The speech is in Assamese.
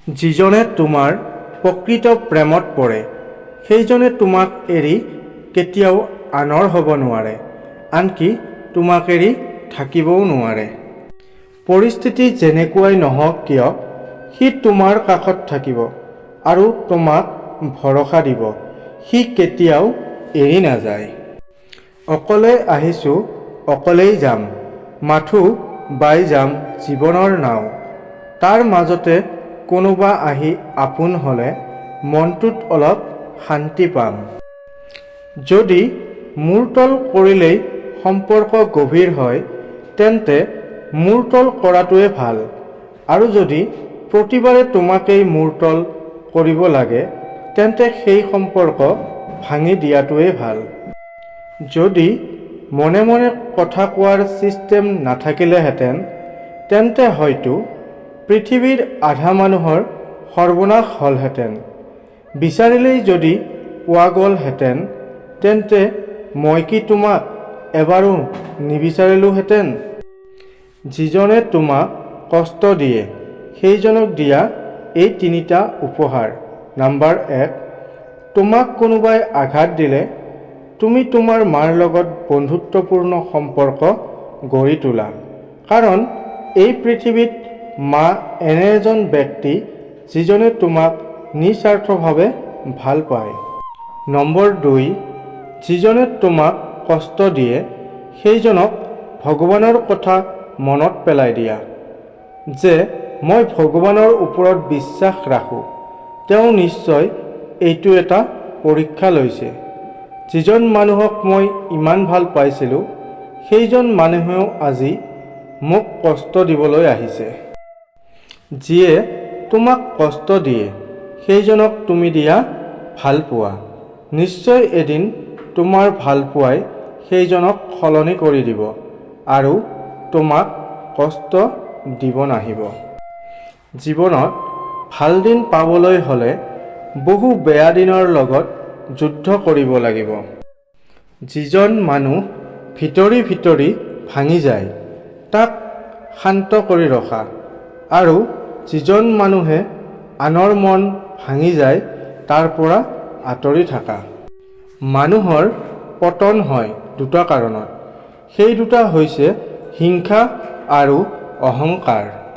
যিজনে তোমাৰ প্ৰকৃত প্ৰেমত পৰে সেইজনে তোমাক এৰি কেতিয়াও আনৰ হ'ব নোৱাৰে, আনকি তোমাক এৰি থাকিবও নোৱাৰে। পৰিস্থিতি যেনেকুৱাই নহওক কিয় সি তোমাৰ কাষত থাকিব আৰু তোমাক ভৰসা দিব। সি কেতিয়াও এৰি নাযায়। অকলে আহিছোঁ অকলেই যাম, মাথো বাই যাম জীৱনৰ নাও। তাৰ মাজতে কোনোবা আহি আপোন হ'লে মনটোত অলপ শান্তি পাম। যদি মূৰ তল কৰিলেই সম্পৰ্ক গভীৰ হয় তেন্তে মূৰ তল কৰাটোৱে ভাল, আৰু যদি প্ৰতিবাৰে তোমাকেই মূৰ তল কৰিব লাগে তেন্তে সেই সম্পৰ্ক ভাঙি দিয়াটোৱে ভাল। যদি মনে মনে কথা কোৱাৰ ছিষ্টেম নাথাকিলেহেঁতেন তেন্তে হয়তো পৃথিৱীৰ আধা মানুহৰ সৰ্বনাশ হ'লহেঁতেন। বিচাৰিলেই যদি পোৱা গ'লহেঁতেন তেন্তে মই কি তোমাক এবাৰো নিবিচাৰিলোহেঁতেন? যিজনে তোমাক কষ্ট দিয়ে সেইজনক দিয়া এই 3টা উপহাৰ। নম্বৰ 1, তোমাক কোনোবাই আঘাত দিলে তুমি তোমাৰ মাৰ লগত বন্ধুত্বপূৰ্ণ সম্পৰ্ক গঢ়ি তোলা, কাৰণ এই পৃথিৱীত মা এনে এজন ব্যক্তি যিজনে তোমাক নিস্বাৰ্থভাৱে ভাল পায়। নম্বৰ 2, যিজনে তোমাক কষ্ট দিয়ে সেইজনক ভগৱানৰ কথা মনত পেলাই দিয়া যে মই ভগৱানৰ ওপৰত বিশ্বাস ৰাখোঁ, তেওঁ নিশ্চয় এইটো এটা পৰীক্ষা লৈছে। যিজন মানুহক মই ইমান ভাল পাইছিলোঁ সেইজন মানুহেও আজি মোক কষ্ট দিবলৈ আহিছে। যিয়ে তোমাক কষ্ট দিয়ে সেইজনক তুমি দিয়া ভালপোৱা নিশ্চয় এদিন তোমাৰ ভালপোৱাই সেইজনক সলনি কৰি দিব আৰু তোমাক কষ্ট দিব নাহিব। জীৱনত ভাল দিন পাবলৈ হ'লে বহু বেয়া দিনৰ লগত যুদ্ধ কৰিব লাগিব। যিজন মানুহ ভিতৰি ভিতৰি ভাঙি যায় তাক শান্ত কৰি ৰখা, আৰু যিজন মানুহে আনৰ মন ভাঙি যায় তাৰ পৰা আঁতৰি থাকা। মানুহৰ পতন হয় 2টা কাৰণত, সেই 2টা হৈছে হিংসা আৰু অহংকাৰ।